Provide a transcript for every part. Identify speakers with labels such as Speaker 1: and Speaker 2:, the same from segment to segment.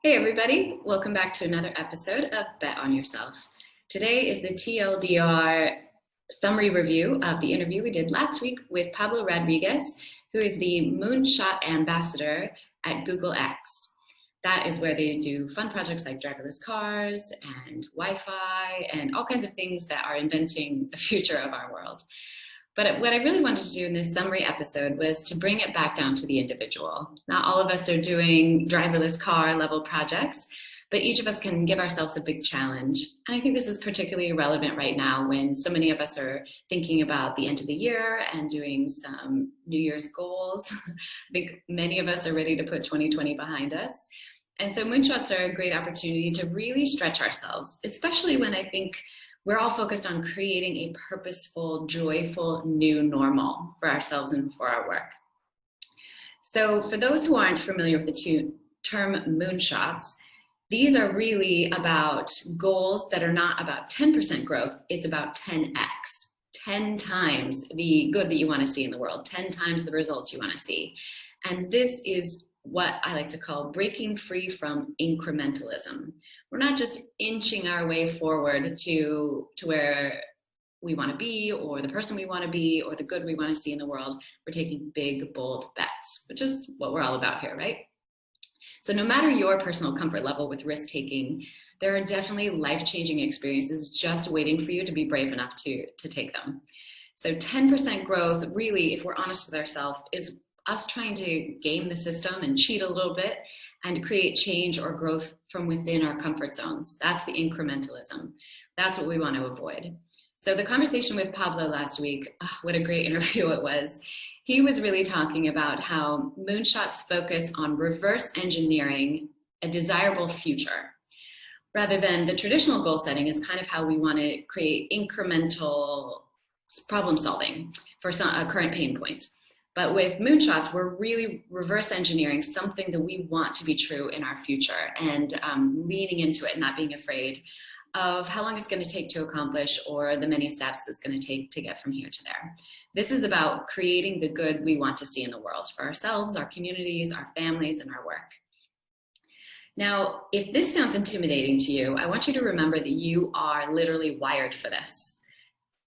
Speaker 1: Hey everybody, welcome back to another episode of Bet on Yourself. Today is the TLDR summary review of the interview we did last week with Pablo Rodriguez, who is the Moonshot ambassador at Google X. That is where they do fun projects like driverless cars and Wi-Fi and all kinds of things that are inventing the future of our world. But what I really wanted to do in this summary episode was to bring it back down to the individual. Not all of us are doing driverless car level projects, but each of us can give ourselves a big challenge. And I think this is particularly relevant right now when so many of us are thinking about the end of the year and doing some New Year's goals. I think many of us are ready to put 2020 behind us. And so Moonshots are a great opportunity to really stretch ourselves, especially when I think we're all focused on creating a purposeful, joyful new normal for ourselves and for our work. So for those who aren't familiar with the term moonshots, these are really about goals that are not about 10% growth, it's about 10x, 10 times the good that you want to see in the world, 10 times the results you want to see. And this is what I like to call breaking free from incrementalism. We're not just inching our way forward to where we want to be, or the person we want to be, or the good we want to see in the world. We're taking big, bold bets, which is what we're all about here, right? So no matter your personal comfort level with risk-taking, there are definitely life-changing experiences just waiting for you to be brave enough to take them. So 10% growth, really, if we're honest with ourselves, is us trying to game the system and cheat a little bit and create change or growth from within our comfort zones. That's the incrementalism. That's what we want to avoid. So the conversation with Pablo last week, what a great interview it was. He was really talking about how Moonshots focus on reverse engineering a desirable future, rather than the traditional goal setting is kind of how we want to create incremental problem solving for a current pain point. But with Moonshots, we're really reverse engineering something that we want to be true in our future and leaning into it, not being afraid of how long it's going to take to accomplish or the many steps it's going to take to get from here to there. This is about creating the good we want to see in the world for ourselves, our communities, our families, and our work. Now, if this sounds intimidating to you, I want you to remember that you are literally wired for this.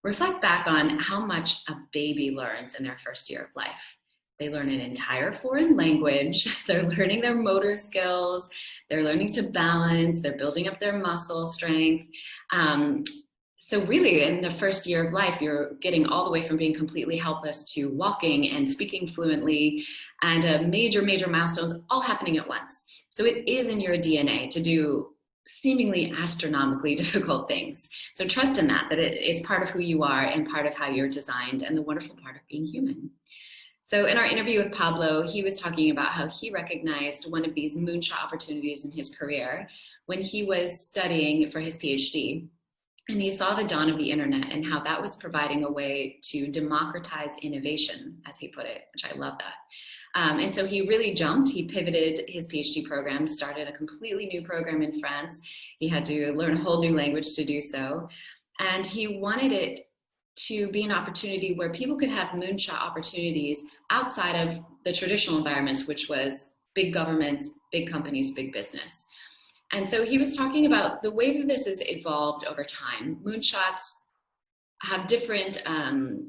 Speaker 1: Reflect back on how much a baby learns in their first year of life. They learn an entire foreign language, they're learning their motor skills, they're learning to balance, they're building up their muscle strength. So really, in the first year of life, you're getting all the way from being completely helpless to walking and speaking fluently, and major milestones all happening at once. So it is in your DNA to do seemingly astronomically difficult things. So trust in that it's part of who you are and part of how you're designed and the wonderful part of being human. So in our interview with Pablo, he was talking about how he recognized one of these moonshot opportunities in his career when he was studying for his PhD. And he saw the dawn of the internet and how that was providing a way to democratize innovation, as he put it, which I love that. And so he really jumped. He pivoted his PhD program, started a completely new program in France. He had to learn a whole new language to do so. And he wanted it to be an opportunity where people could have moonshot opportunities outside of the traditional environments, which was big governments, big companies, big business. And so he was talking about the way that this has evolved over time. Moonshots have different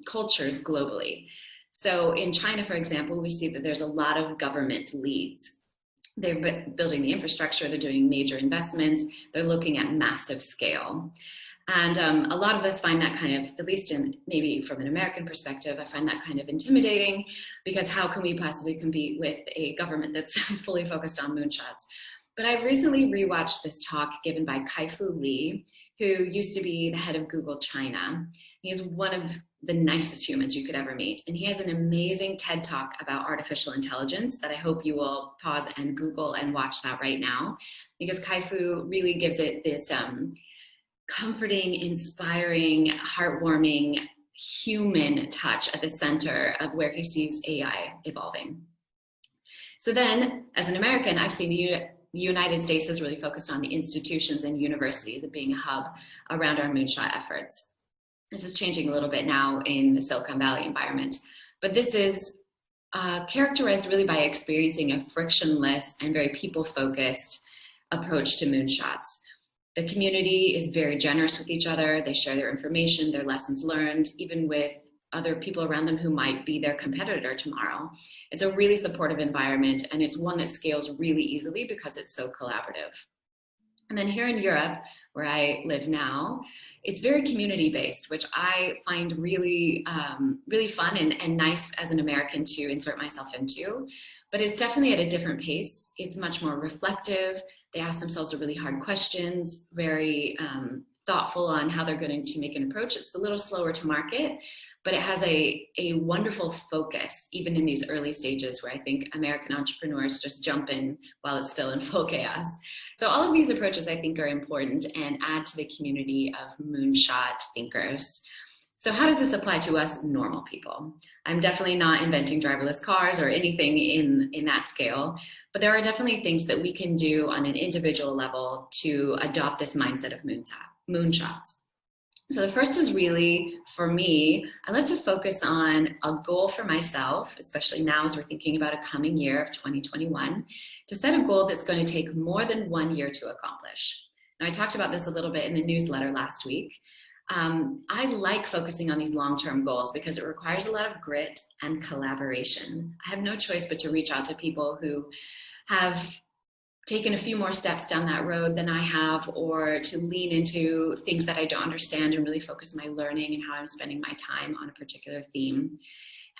Speaker 1: cultures globally. So in China, for example, we see that there's a lot of government leads. They're building the infrastructure, they're doing major investments, they're looking at massive scale. And a lot of us find that kind of, at least in maybe from an American perspective, I find that kind of intimidating, because how can we possibly compete with a government that's fully focused on moonshots? But I recently rewatched this talk given by Kai-Fu Lee, who used to be the head of Google China. He is one of the nicest humans you could ever meet. And he has an amazing TED Talk about artificial intelligence that I hope you will pause and Google and watch that right now, because Kai-Fu really gives it this comforting, inspiring, heartwarming, human touch at the center of where he sees AI evolving. So then, as an American, I've seen the United States has really focused on the institutions and universities as being a hub around our moonshot efforts. This is changing a little bit now in the Silicon Valley environment, but this is characterized really by experiencing a frictionless and very people-focused approach to Moonshots. The community is very generous with each other. They share their information, their lessons learned, even with other people around them who might be their competitor tomorrow. It's a really supportive environment, and it's one that scales really easily because it's so collaborative. And then here in Europe, where I live now, it's very community-based, which I find really, really fun and nice as an American to insert myself into. But it's definitely at a different pace. It's much more reflective. They ask themselves really hard questions, very thoughtful on how they're going to make an approach. It's a little slower to market, but it has a wonderful focus, even in these early stages where I think American entrepreneurs just jump in while it's still in full chaos. So all of these approaches I think are important and add to the community of Moonshot thinkers. So how does this apply to us normal people? I'm definitely not inventing driverless cars or anything in that scale, but there are definitely things that we can do on an individual level to adopt this mindset of moonshots. So the first is really, for me, I like to focus on a goal for myself, especially now as we're thinking about a coming year of 2021, to set a goal that's going to take more than 1 year to accomplish. Now, I talked about this a little bit in the newsletter last week. I like focusing on these long-term goals because it requires a lot of grit and collaboration. I have no choice but to reach out to people who have taken a few more steps down that road than I have, or to lean into things that I don't understand and really focus my learning and how I'm spending my time on a particular theme.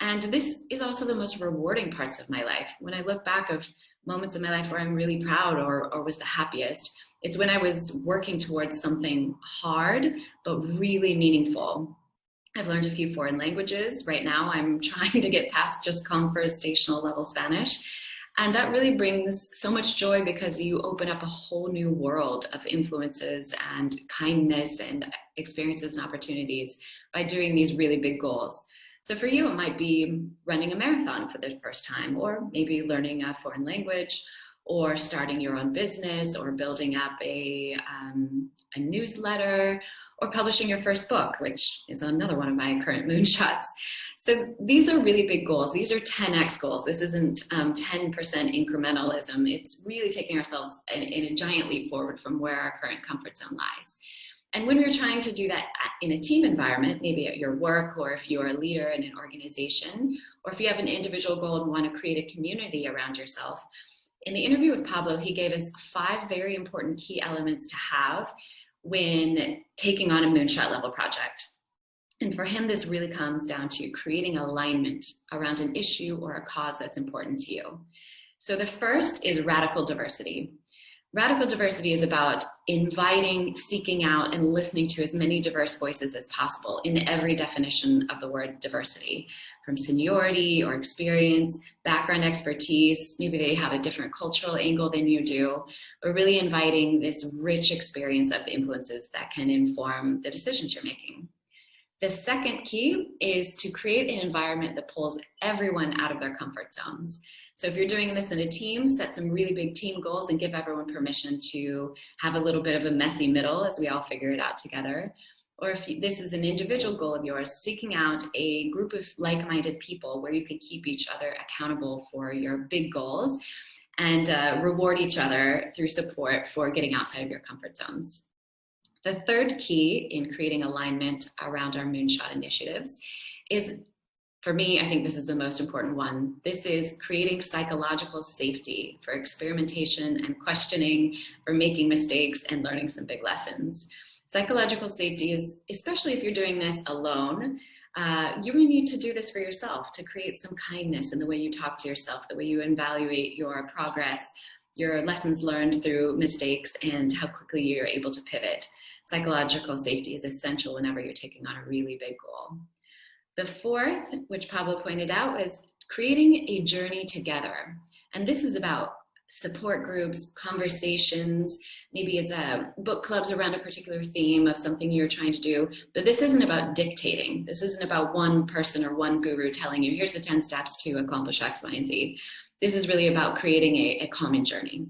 Speaker 1: And this is also the most rewarding parts of my life. When I look back of moments in my life where I'm really proud or was the happiest, it's when I was working towards something hard, but really meaningful. I've learned a few foreign languages. Right now, I'm trying to get past just conversational level Spanish. And that really brings so much joy because you open up a whole new world of influences and kindness and experiences and opportunities by doing these really big goals. So for you, it might be running a marathon for the first time, or maybe learning a foreign language, or starting your own business, or building up a newsletter, or publishing your first book, which is another one of my current moonshots. So these are really big goals. These are 10x goals. This isn't 10% incrementalism. It's really taking ourselves in a giant leap forward from where our current comfort zone lies. And when we're trying to do that in a team environment, maybe at your work, or if you're a leader in an organization, or if you have an individual goal and want to create a community around yourself, in the interview with Pablo, he gave us 5 very important key elements to have when taking on a moonshot level project. And for him, this really comes down to creating alignment around an issue or a cause that's important to you. So the first is radical diversity. Radical diversity is about inviting, seeking out, and listening to as many diverse voices as possible in every definition of the word diversity, from seniority or experience, background expertise, maybe they have a different cultural angle than you do, but really inviting this rich experience of influences that can inform the decisions you're making. The second key is to create an environment that pulls everyone out of their comfort zones. So if you're doing this in a team, set some really big team goals and give everyone permission to have a little bit of a messy middle as we all figure it out together. Or if this is an individual goal of yours, seeking out a group of like-minded people where you can keep each other accountable for your big goals and reward each other through support for getting outside of your comfort zones. The third key in creating alignment around our moonshot initiatives is, for me, I think this is the most important one. This is creating psychological safety for experimentation and questioning, for making mistakes and learning some big lessons. Psychological safety is, especially if you're doing this alone, you really need to do this for yourself to create some kindness in the way you talk to yourself, the way you evaluate your progress, your lessons learned through mistakes, and how quickly you're able to pivot. Psychological safety is essential whenever you're taking on a really big goal. The fourth, which Pablo pointed out, is creating a journey together. And this is about support groups, conversations, maybe it's book clubs around a particular theme of something you're trying to do, but this isn't about dictating. This isn't about one person or one guru telling you, here's the 10 steps to accomplish X, Y, and Z. This is really about creating a common journey.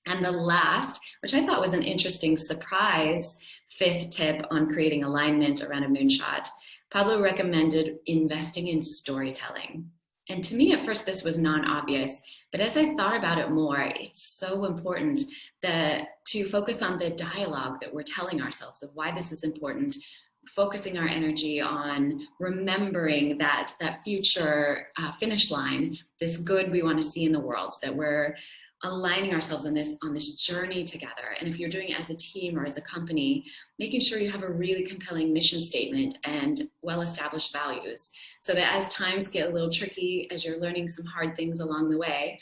Speaker 1: And the last, which I thought was an interesting surprise, 5th tip on creating alignment around a moonshot, Pablo recommended investing in storytelling. And to me, at first, this was non-obvious. But as I thought about it more, it's so important to focus on the dialogue that we're telling ourselves of why this is important, focusing our energy on remembering that future finish line, this good we want to see in the world, that we're aligning ourselves on this journey together. And if you're doing it as a team or as a company, making sure you have a really compelling mission statement and well-established values, so that as times get a little tricky, as you're learning some hard things along the way,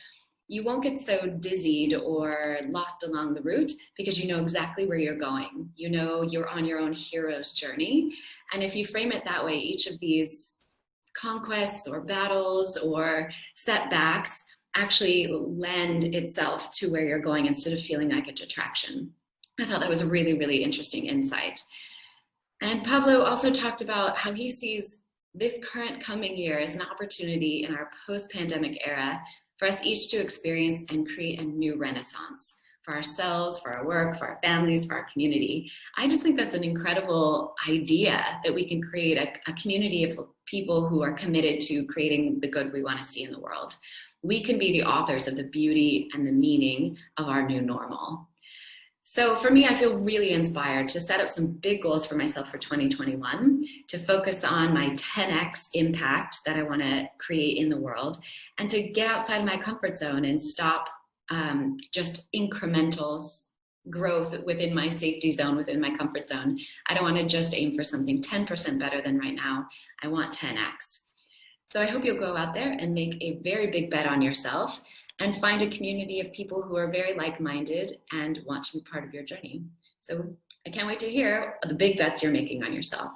Speaker 1: you won't get so dizzied or lost along the route, because you know exactly where you're going. You know you're on your own hero's journey. And if you frame it that way, each of these conquests or battles or setbacks actually lend itself to where you're going instead of feeling like a detraction. I thought that was a really, really interesting insight. And Pablo also talked about how he sees this current coming year as an opportunity in our post-pandemic era for us each to experience and create a new renaissance for ourselves, for our work, for our families, for our community. I just think that's an incredible idea, that we can create a community of people who are committed to creating the good we want to see in the world. We can be the authors of the beauty and the meaning of our new normal. So for me, I feel really inspired to set up some big goals for myself for 2021, to focus on my 10x impact that I want to create in the world, and to get outside my comfort zone and stop just incremental growth within my safety zone, within my comfort zone. I don't want to just aim for something 10% better than right now. I want 10x. So I hope you'll go out there and make a very big bet on yourself and find a community of people who are very like-minded and want to be part of your journey. So I can't wait to hear the big bets you're making on yourself.